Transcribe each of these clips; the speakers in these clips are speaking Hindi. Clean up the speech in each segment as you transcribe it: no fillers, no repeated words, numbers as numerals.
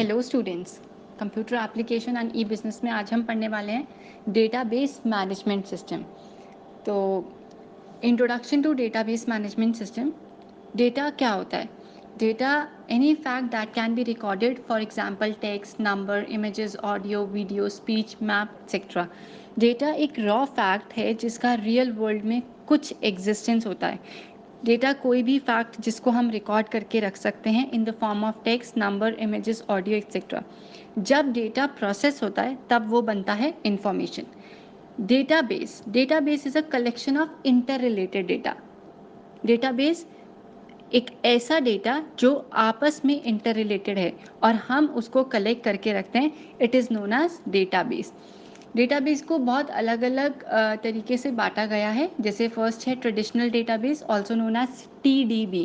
Hello students, computer application and e business में आज हम पढ़ने वाले हैं डेटाबेस मैनेजमेंट सिस्टम। तो introduction to database management system. Data क्या होता है? Data any fact that can be recorded, for example text, number, images, audio, video, speech, map etcetera. Data एक रॉ फैक्ट है जिसका रियल वर्ल्ड में कुछ एग्जिस्टेंस होता है। डेटा कोई भी फैक्ट जिसको हम रिकॉर्ड करके रख सकते हैं in the form of text, number, images, audio etcetera. जब डेटा प्रोसेस होता है तब वो बनता है information. Database is a collection of interrelated data. Database एक ऐसा डेटा जो आपस में इंटर रिलेटेड है और हम उसको कलेक्ट करके रखते हैं, it is known as database. Database को बहुत अलग अलग तरीके से बांटा गया है। जैसे फर्स्ट है traditional database, also known as TDB।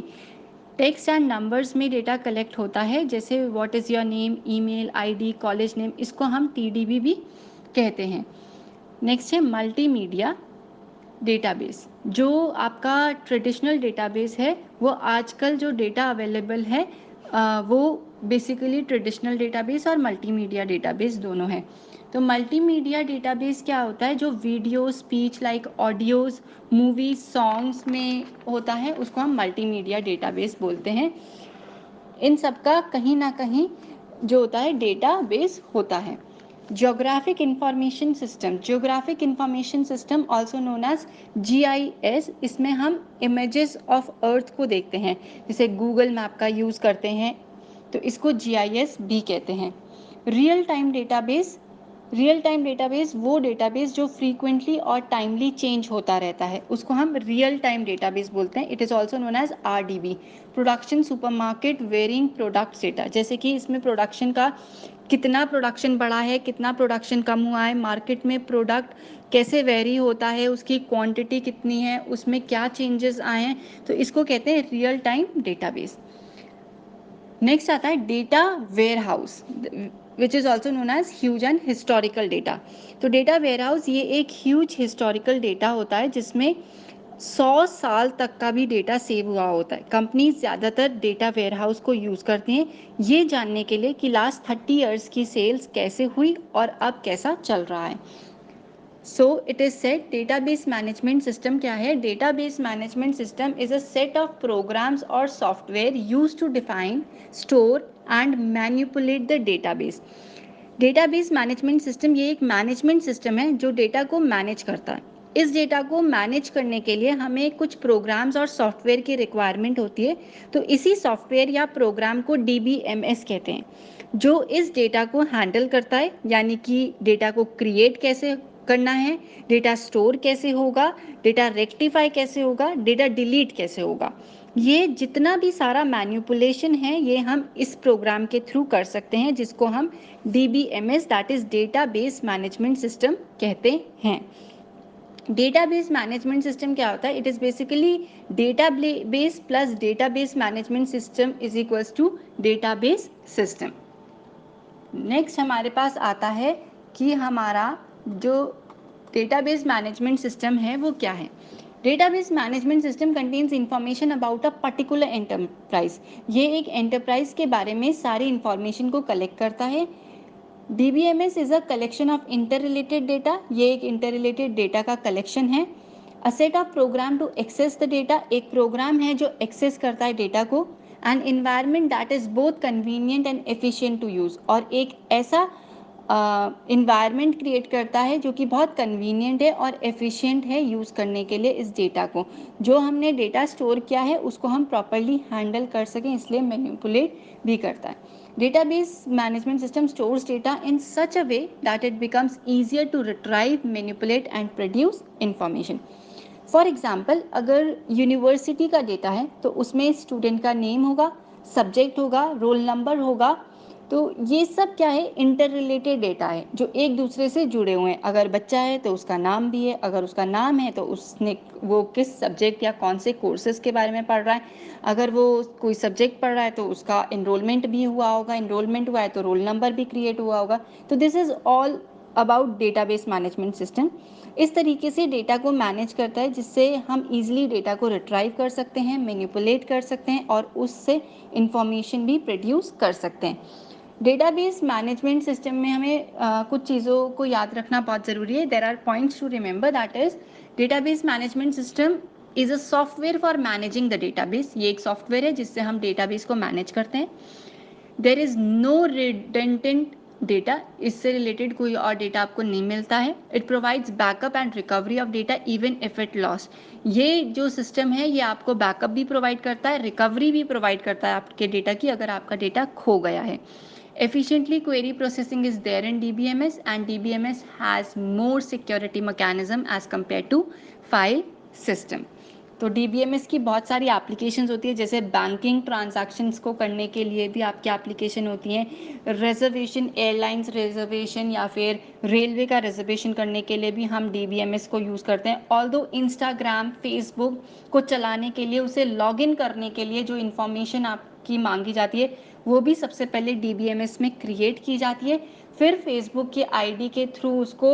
Text and numbers में डेटा कलेक्ट होता है, जैसे what is your name, email ID, college name, इसको हम TDB भी कहते हैं। नेक्स्ट है मल्टीमीडिया डेटाबेस। जो आपका ट्रेडिशनल डेटाबेस है, वो आजकल जो डेटा अवेलेबल है वो बेसिकली ट्रेडिशनल डेटाबेस और मल्टीमीडिया डेटाबेस दोनों हैं। तो मल्टीमीडिया डेटाबेस क्या होता है? जो video, speech like audios, movies, songs में होता है उसको हम मल्टीमीडिया डेटाबेस बोलते हैं। इन सब का कहीं ना कहीं जो होता है डेटाबेस होता है। Geographic information system also known as GIS। इसमें हम इमेजेस ऑफ अर्थ को देखते हैं, जैसे गूगल मैप का यूज़ करते हैं, तो इसको GIS भी कहते हैं। रियल टाइम डेटाबेस वो डेटाबेस जो फ्रीक्वेंटली और टाइमली चेंज होता रहता है, उसको हम रियल टाइम डेटाबेस बोलते हैं। It is also known as RDB। Production supermarket varying products data, जैसे कि इसमें प्रोडक्शन का कितना प्रोडक्शन बढ़ा है, कितना प्रोडक्शन कम हुआ है, मार्केट में प्रोडक्ट कैसे वेरी होता है, उसकी क्वांटिटी कितनी है, उसमें क्या चेंजेस आए हैं, तो इसको कहते हैं रियल टाइम डेटाबेस। नेक्स्ट आता है data warehouse, which is also known as huge and historical data. तो डेटा वेयर हाउस ये एक ह्यूज हिस्टोरिकल डेटा होता है जिसमें 100 साल तक का भी डेटा सेव हुआ होता है। कंपनीज ज़्यादातर डेटा वेयर हाउस को यूज़ करती हैं ये जानने के लिए कि लास्ट 30 ईयर्स की सेल्स कैसे हुई और अब कैसा चल रहा है। So it is set database management system क्या है? Database management system is a set of programs और software use to define, store and manipulate the database. Database management system ये एक मैनेजमेंट सिस्टम है जो डेटा को मैनेज करता है। इस डेटा को मैनेज करने के लिए हमें कुछ प्रोग्राम्स और सॉफ्टवेयर की रिक्वायरमेंट होती है। तो इसी सॉफ्टवेयर या प्रोग्राम को DBMS कहते हैं, जो इस डेटा को हैंडल करता है, यानी कि डेटा को क्रिएट कैसे करना है, डेटा स्टोर कैसे होगा, डेटा रेक्टिफाई कैसे होगा, डेटा डिलीट कैसे होगा। ये जितना भी सारा मैनिपुलेशन है ये हम इस प्रोग्राम के थ्रू कर सकते हैं, जिसको हम DBMS that is database management system कहते हैं। डेटाबेस मैनेजमेंट सिस्टम क्या होता है? It is basically database plus database management system is equals to database system. Next हमारे पास आता है कि हमारा जो डेटाबेस मैनेजमेंट सिस्टम है वो क्या है। Database management system contains information about a particular enterprise. ये एक एंटरप्राइज के बारे में सारी इंफॉर्मेशन को कलेक्ट करता है। DBMS is a collection of interrelated data. ये एक इंटर रिलेटेड डेटा का कलेक्शन है। A set of program to access the data, एक प्रोग्राम है जो एक्सेस करता है डेटा को। An environment that is both convenient and efficient to use, और एक ऐसा इन्वायरमेंट क्रिएट करता है जो कि बहुत कन्वीनियंट है और एफिशिएंट है यूज़ करने के लिए इस डेटा को। जो हमने डेटा स्टोर किया है उसको हम प्रॉपरली हैंडल कर सकें, इसलिए मैनिपुलेट भी करता है। Database management system stores data in such a way that it becomes easier to retrieve, manipulate and produce information. For example, अगर यूनिवर्सिटी का डेटा है तो उसमें स्टूडेंट का नेम होगा, सब्जेक्ट होगा, रोल नंबर होगा। तो ये सब क्या है? इंटर रिलेटेड डेटा है जो एक दूसरे से जुड़े हुए हैं। अगर बच्चा है तो उसका नाम भी है, अगर उसका नाम है तो उसने वो किस सब्जेक्ट या कौन से कोर्सेज के बारे में पढ़ रहा है, अगर वो कोई सब्जेक्ट पढ़ रहा है तो उसका इनरोलमेंट भी हुआ होगा, इनरोलमेंट हुआ है तो रोल नंबर भी क्रिएट हुआ होगा। तो this is all about database management system. इस तरीके से डेटा को मैनेज करता है जिससे हम इजीली डेटा को रिट्राइव कर सकते हैं, मैनिपुलेट कर सकते हैं और उससे इंफॉर्मेशन भी प्रोड्यूस कर सकते हैं। डेटाबेस मैनेजमेंट सिस्टम में हमें कुछ चीज़ों को याद रखना बहुत ज़रूरी है. There are points to remember, that is database management system is a software for managing the database. ये एक सॉफ्टवेयर है जिससे हम डेटाबेस को मैनेज करते हैं. There is no redundant data, इससे रिलेटेड कोई और डेटा आपको नहीं मिलता है. It provides backup and recovery of data even if it loss. ये जो सिस्टम है ये आपको बैकअप भी प्रोवाइड करता है, रिकवरी भी प्रोवाइड करता है आपके डेटा की अगर आपका डेटा खो गया है. Efficiently query processing is there in DBMS, and DBMS has more security mechanism as compared to file system. तो DBMS की बहुत सारी एप्लीकेशंस होती है, जैसे बैंकिंग ट्रांजैक्शंस को करने के लिए भी आपकी एप्लीकेशन होती हैं, रिजर्वेशन, एयरलाइंस रिजर्वेशन या फिर रेलवे का रिजर्वेशन करने के लिए भी हम DBMS को यूज़ करते हैं. ऑल्दो इंस्टाग्राम, फेसबुक को चलाने के लिए, उसे लॉगिन करने के लिए जो इन्फॉर्मेशन आपकी मांगी जाती है वो भी सबसे पहले DBMS में क्रिएट की जाती है. फिर फेसबुक की आईडी के थ्रू उसको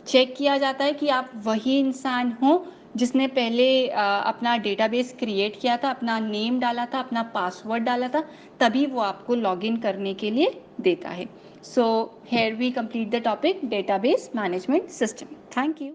चेक किया जाता है कि आप वही इंसान हो जिसने पहले अपना डेटाबेस क्रिएट किया था, अपना नेम डाला था, अपना पासवर्ड डाला था, तभी वो आपको लॉगिन करने के लिए देता है. So here we complete the topic database management system. Thank you.